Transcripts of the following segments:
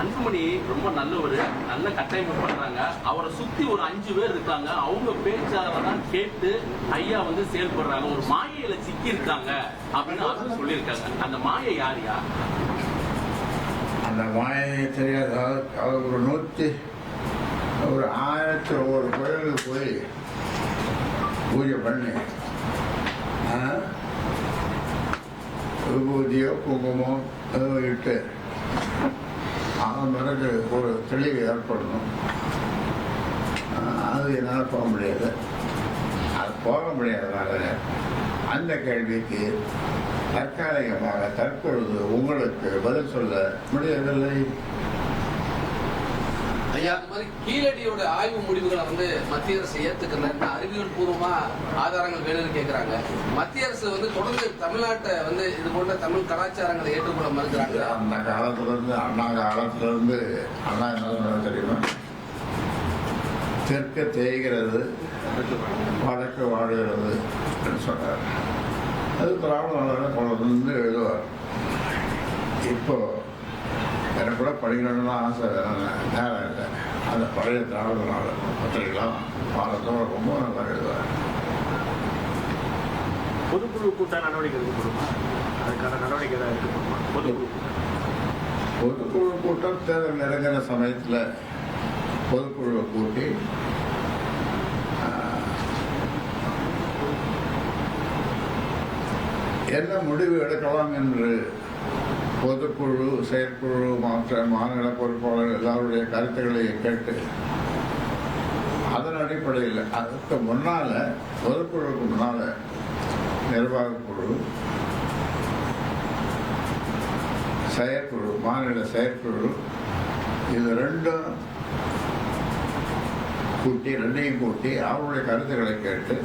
அன்புமணி ரொம்ப நல்லவர், நல்ல கட்டமைப்பு பண்றாங்க. அவரை சுத்தி ஒரு 5 பேர் இருக்காங்க. அவங்க பேச்சாளர் கேட்டு ஐயா வந்து செயல்படுறாங்க. ஒரு மாயையில சிக்கி இருக்காங்க அப்படின்னு அவங்க சொல்லியிருக்காங்க. அந்த மாயை யாரியா? அந்த மாயை தெரியாத அவர் ஒரு 1001 கோயிலுக்கு போய் பூஜை பண்ணி விபூதியோ குங்குமோ ஏதோ இட்டு அதன் பிறகு ஒரு தெளிவு ஏற்படணும். அது என்னால் போக முடியாது. அது போக முடியாதனால அந்த கேள்விக்கு தற்காலிகமாக தற்பொழுது உங்களுக்கு பதில் சொல்ல முடியவில்லை. ஐயா, அந்த மாதிரி கீழடியோட ஆய்வு முடிவுகளை வந்து மத்திய அரசு ஏத்துக்கல, அறிவியல் பூர்வமா ஆதாரங்கள் வேணும்னு கேட்கிறாங்க. மத்திய அரசு வந்து தொடர்ந்து தமிழ்நாட்டை வந்து இது போன்ற தமிழ் கலாச்சாரங்களை ஏற்றுக்கொள்ள மறுக்கிறாங்க. அந்த காலத்திலிருந்து அண்ணா காலத்திலிருந்து அண்ணா என்ன தெரியுமா, தெற்கு தேய்கிறது வடக்கு வாழ்கிறது சொன்னார். அது திராவிட தொடர்ந்து எழுதுவார். இப்போ எனக்கு கூட படிக்கணும்னு ஆசை, நேரம் இல்லை. அந்த பழைய திராவிட நாடு பத்திரிகைலாம் பாலத்தோட ரொம்ப நல்லா எழுதுவார். பொதுக்குழு கூட்ட நடவடிக்கை எடுக்கப்படுமா? அதுக்கான நடவடிக்கை தான் எடுக்கப்படுமா? பொதுக்குழு கூட்டம் தேர்தல் நெருங்கிற சமயத்தில் பொதுக்குழுவை கூட்டி என்ன முடிவு எடுக்கலாம் என்று பொதுக்குழு, செயற்குழு, மற்ற மாநில பொறுப்பாளர் எல்லாருடைய கருத்துக்களை கேட்டு அதன் அடிப்படையில் அதுக்கு முன்னால பொதுக்குழுவுக்கு முன்னால நிர்வாக குழு, செயற்குழு, மாநில செயற்குழு, இது ரெண்டையும் கூட்டி அவருடைய கருத்துக்களை கேட்டு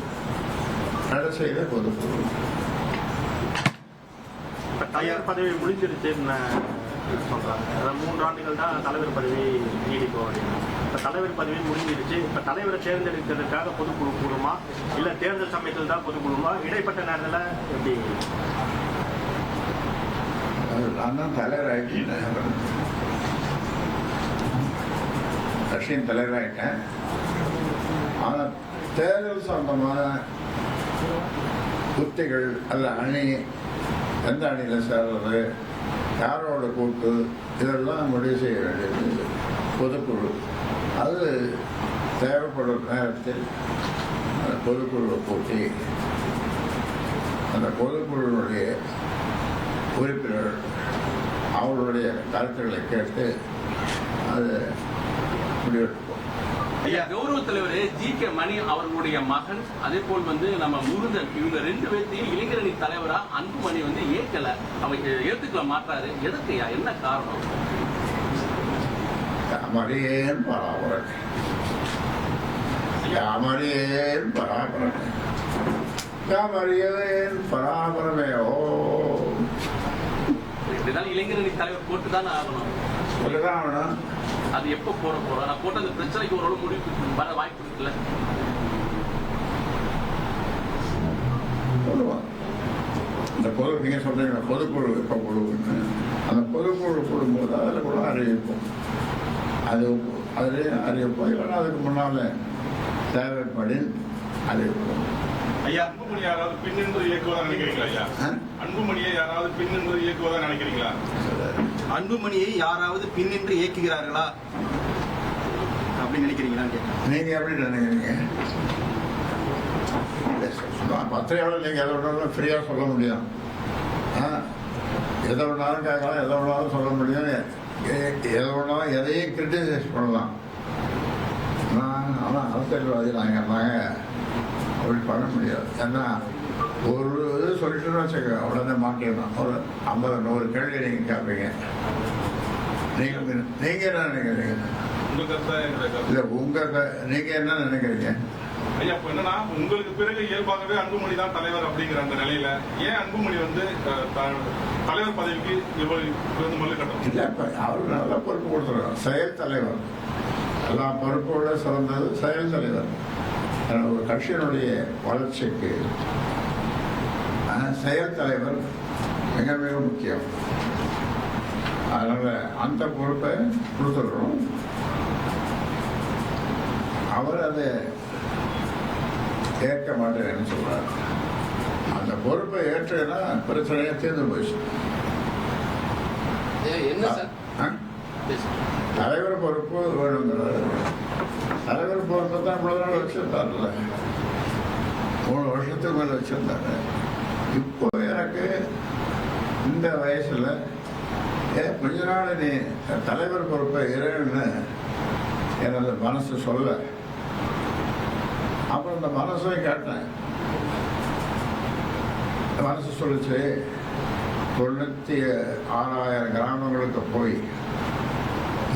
நட செய்த பொதுக்குழு. தலைவர் பதவி முடிஞ்சிருச்சுன்னு சொல்றாங்க. அதாவது 3 ஆண்டுகள் தான் தலைவர் பதவி நீடிக்கும் அப்படின்னு. இப்ப தலைவர் பதவி முடிஞ்சிருச்சு. இப்ப தலைவரை தேர்ந்தெடுக்கிறதுக்காக பொதுக்குழு கூடுமா, இல்ல தேர்தல் சமயத்தில் தான் பொதுக்குழுமா, இடைப்பட்ட நேரத்தில் எப்படி? நான் தான் தலைவராயிட்டேன், கட்சியின் தலைவராயிட்டேன். ஆனால் தேர்தல் சம்பந்தமான உத்திகள் அல்ல, அணி எந்த அணியில் சேர்றது, யாரோட கூட்டு, இதெல்லாம் முடிவு செய்ய வேண்டியது பொதுக்குழு. அது தேவைப்படும் நேரத்தில் அந்த பொதுக்குழுவை கூட்டி அந்த பொதுக்குழுவினுடைய உறுப்பினர் அவர்களுடைய கருத்துக்களை கேட்டு அது முடிவெடுப்போம். ஐயா, கௌரவ தலைவர் ஜி.கே. மணி அவர்களுடைய மகன், அதே போல் வந்து நம்ம முருகன், இவங்க 2 பேர்த்தையும் இளைஞரணி தலைவரா அன்புமணி வந்து ஏற்கல, அவங்க ஏத்துக்கல மாட்டாரு. எதுக்கு ஐயா, என்ன காரணம்? மணியேன் பராபரன், மணியேன் பராபரன், மணியேன் பராபரமே. ஓ, இப்படிதான் இளைஞரணி தலைவர் போட்டுதான் ஆகணும். சொல்லிதான் ஆகணும். அது எப்ப போட போறோம்? நான் போட்ட அந்த பிரச்சனைக்கு ஒரு முடிவு வர வாய்ப்பு இருக்குல்ல? சொல்லுவாங்க. இந்த பொது, நீங்க சொல்றீங்க பொதுக்குழு எப்ப குழுன்னு, அந்த பொதுக்குழு கூடும்போது அதில் கூட அறிவிப்போம். அதுலேயும் அறிவிப்போம். இல்லைன்னா அதுக்கு முன்னால தேவைப்படி அறிவிப்போம். ஐயா, அன்புமணி யாராவது பின்னின்று இயக்குவதா நினைக்கிறீங்களா? ஐயா, அன்புமணியை யாராவது பின்னின்று இயக்குவதா நினைக்கிறீங்களா? அன்புமணியை யாராவது பின்னின்று இயக்குகிறார்களா அப்படின்னு நினைக்கிறீங்களான்னு கேட்கிறேன். நீங்க எப்படி நினைக்கிறீங்க? பத்திரிகையாளர் நீங்க எதை வேணாலும் ஃப்ரீயா சொல்ல முடியும். எதை வேணாலும் கேட்கலாம், எதை வேணாலும் சொல்ல முடியும், எதை வேணாலும் எதையும் கிரிட்டிசைஸ் பண்ணலாம். ஆனால் அரசியல்வாதி நாங்கள் அப்படி பண்ண முடியாது. ஏன்னா ஒரு இது சொல்லிட்டுன்னு வச்சுக்க உடனே மாட்டிடணும். ஒரு 50-100 கேள்வி நீங்கள் கேட்பீங்க. நீங்கள் என்ன நினைக்கிறீங்க? இல்லை நீங்கள் என்ன நினைக்கிறீங்க? ஐயா, இப்போ என்னன்னா, உங்களுக்கு பிறகு இயல்பாகவே அன்புமணி தான் தலைவர் அப்படிங்கிற அந்த நிலையில ஏன் அன்புமணி வந்து தலைவர் பதவிக்கு இவ்வளவு மல்லு கட்டணும்? இல்லை, இப்போ அவருக்கு நல்லா பொறுப்பு கொடுத்துருக்காங்க. செயல் தலைவர், எல்லா பொறுப்போட சிறந்தது செயல் தலைவர். ஒரு கட்சியினுடைய வளர்ச்சிக்கு செயல் தலைவர் மிக மிக முக்கியம். அதனால் அந்த பொறுப்பை கொடுத்துடுறோம். அவர் அதை ஏற்க மாட்டேன்னு சொல்றார். அந்த பொறுப்பை ஏற்றுனா பிரச்சனையை தீர்ந்து போயிடுச்சு. என்ன சார் தலைவர் பொறுப்பு வேணுங்கிறாரு. தலைவர் பொறுப்பை தான் இவ்வளவு நாள் வச்சிருந்தாருல்ல, 3 வருஷத்துக்கு மேலே வச்சிருந்தாரு. இப்போ எனக்கு இந்த வயசுல கொஞ்ச நாள் நீ தலைவர் பொறுப்பை இருன்னு எனது மனசு சொல்ல, அப்புறம் இந்த மனசை கேட்டேன். மனசு சொல்லிச்சு 96,000 கிராமங்களுக்கு போய்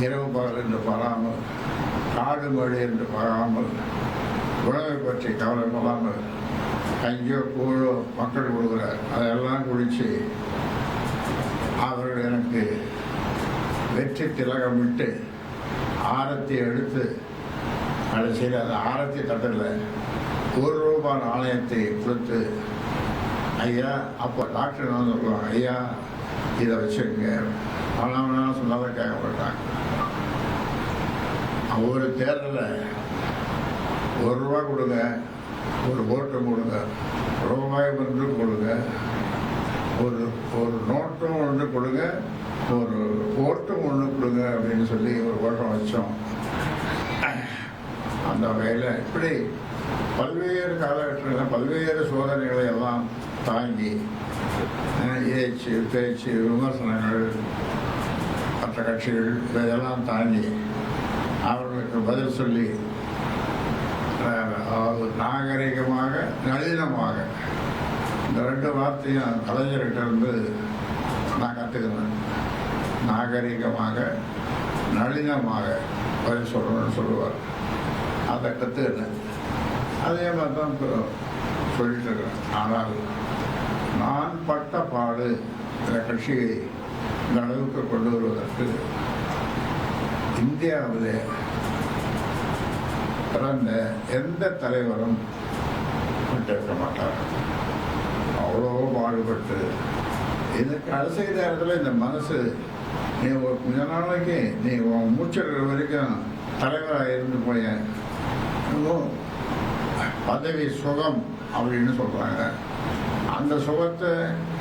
இரவு பகல் என்று பாராமல், காடு மழை என்று பாராமல், உணவை பற்றி கவலைப்படாமல் கஞ்சோ கூழோ மக்கள் கொடுக்குறார், அதெல்லாம் குடித்து அவர்கள் எனக்கு வெற்றி திலகம் விட்டு ஆரத்தி எடுத்து கடைசியில் அந்த ஆரத்தி தட்டில் ₹1 நாணயத்தை கொடுத்து, ஐயா அப்போ டாக்டர் என்ன சொல்லுவாங்க, ஐயா இதை வச்சுருங்க, பணம் சொன்னாலும் கேட்க மாட்டாங்க. ஒரு தேர்தலில் ₹1 கொடுங்க, ஒரு ஓட்டு கொடுங்க, ரூபாய் ஒன்று கொடுங்க, ஒரு நோட்டும் ஒன்று கொடுங்க, ஒரு ஓட்டும் ஒன்று கொடுங்க அப்படின்னு சொல்லி ஒரு ஓட்டம் வச்சோம். அந்த வகையில் இப்படி பல்வேறு காலகட்டங்களில் பல்வேறு சோதனைகளை எல்லாம் தாங்கி ஏச்சு பேச்சு விமர்சனங்கள் மற்ற கட்சிகள் இதெல்லாம் தாங்கி அவர்களுக்கு பதில் சொல்லி நாகரிகமாக நளினமாக, இந்த 2 வார்த்தையும் கலைஞர்கிட்ட இருந்து நான் கற்றுக்கிறேன். நாகரிகமாக நளினமாக பதில் சொல்லணும்னு சொல்லுவார். அதை கற்றுக்கிட்டேன். அதே மாதிரி தான் இப்போ சொல்லிட்டு இருக்கிறேன். ஆனால் நான் பட்ட பாடு இந்த கட்சியை இந்த அளவுக்கு கொண்டு வருவதற்கு இந்தியாவிலே பிறந்த எந்த தலைவரும் விட்டிருக்க மாட்டார். அவ்வளோ பாடுபட்டு இதுக்கு அரசியல் நேரத்தில் இந்த மனசு, நீ கொஞ்ச நாளைக்கு நீ உன் மூச்சடுற வரைக்கும் தலைவராக இருந்து போய பதவி சுகம் அப்படின்னு சொல்றாங்க. அந்த சுகத்தை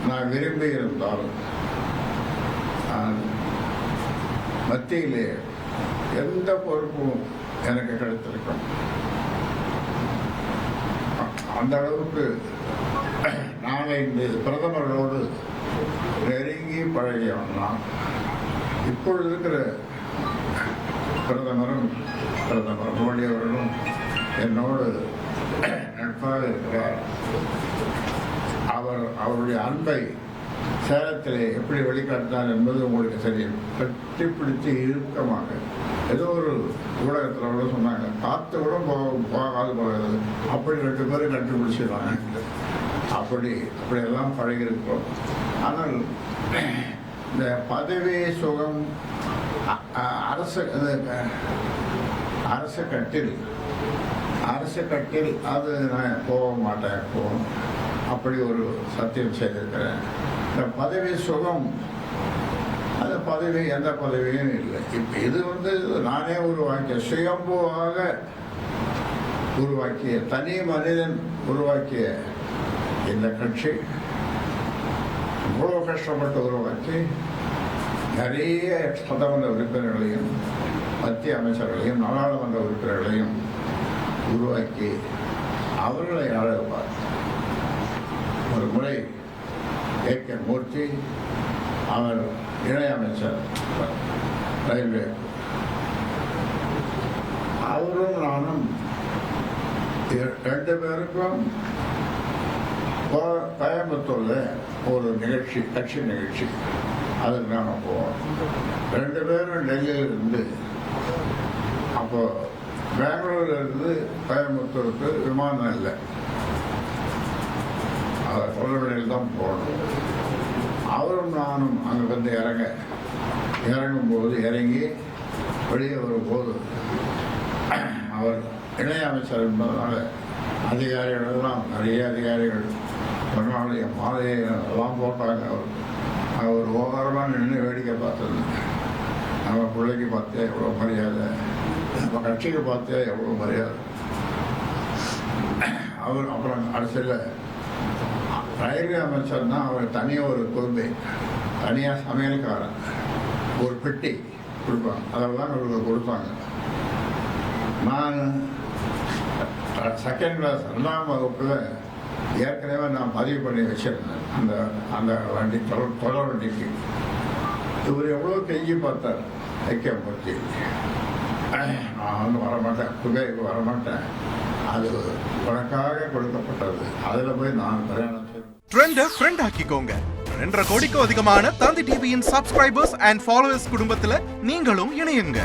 நான் விரும்பி இருந்தால் மத்தியிலே எந்த பொறுப்பும் எனக்கு கிடைத்திருக்கும். அந்த அளவுக்கு நாளை இந்த பிரதமரோடு நெருங்கி பழகியவன்னா இப்பொழுது இருக்கிற பிரதமர் மோடி அவர்களும் என்னோடு நட்பாக இருக்கிறார். அவருடைய அன்பை சேலத்திலே எப்படி வெளிக்காட்டினார் என்பது உங்களுக்கு தெரியும். கட்டிப்பிடித்து இறுக்கமாக, ஏதோ ஒரு ஊடகத்தில் கூட சொன்னாங்க, காற்று கூட போகாது போகிறது, அப்படி 2 பேரும் கண்டுபிடிச்சிடுவாங்க. அப்படியெல்லாம் பழகியிருக்கிறோம். ஆனால் இந்த பதவி சுகம் அரசு கட்டில் அது நான் போக மாட்டேன். அப்படி ஒரு சத்தியம் செய்திருக்கிறேன். இந்த பதவி சுகம், அந்த பதவி எந்த பதவியும் இல்லை. இப்போ இது நானே உருவாக்கிய, சுயம்புவாக உருவாக்கிய, தனி மனிதன் உருவாக்கிய இந்த கட்சி இவ்வளோ கஷ்டப்பட்டு உருவாக்கி நிறைய சட்டமன்ற உறுப்பினர்களையும் மத்திய அமைச்சர்களையும் நாடாளுமன்ற உறுப்பினர்களையும் உருவாக்கி அவர்களை ஆளப்பார். ஒரு முறை ஏ.கே. மூர்த்தி, அவர் இணையமைச்சர் ரயில்வே, அவரும் நானும் 2 பேருக்கும் கோயம்புத்தூர்ல ஒரு நிகழ்ச்சி, கட்சி நிகழ்ச்சி, அதுக்கு நாங்கள் போவோம். 2 பேரும் டெல்லியில் இருந்து, அப்போ பெங்களூர்ல இருந்து கோயம்புத்தூருக்கு விமானம் இல்லை, கொள்ளையில் தான் போகணும். அவரும் நானும் அங்கே வந்து இறங்கும்போது இறங்கி வெளியே வரும்போது அவர் இணையமைச்சர் என்பதனால அதிகாரிகளெல்லாம் நிறைய அதிகாரிகள் மாலையை எல்லாம் போட்டாங்க. அவர் நான் ஒரு ஓரமாக நின்று வேடிக்கை பார்த்தது. நம்ம பிள்ளைக்கு பார்த்தா எவ்வளோ மரியாதை, நம்ம கட்சிக்கு பார்த்தா எவ்வளோ மரியாதை. அவர் அப்புறம் அரசியலில் ரயில்வே அமைச்சர் தான். அவர் தனியாக ஒரு கொள்கை, தனியாக சமையல்காரன், ஒரு பெட்டி கொடுப்பாங்க, அதெல்லாம் அவங்களுக்கு கொடுத்தாங்க. நான் செகண்ட் கிளாஸ் 2ஆம் வகுப்பில் ஏற்கனவே நான் பதிவு பண்ணி வச்சிருந்தேன் அந்த அந்த வண்டி தொடர் வண்டிக்கு. இவர் எவ்வளோ கெஞ்சி பார்த்தார் ஐக்கியமூர்த்தி, நான் வந்து வரமாட்டேன், புகைக்கு வரமாட்டேன், அது உனக்காக கொடுக்கப்பட்டது, அதில் போய் நான் பிரயாணம் செய்வேன். ட்ரெண்டை ஃப்ரெண்ட் ஆக்கிக்கோங்க. 2.5 கோடிக்கும் அதிகமான தந்தி டிவியின் சப்ஸ்கிரைபர்ஸ் அண்ட் ஃபாலோவர்ஸ் குடும்பத்தில் நீங்களும் இணையுங்க.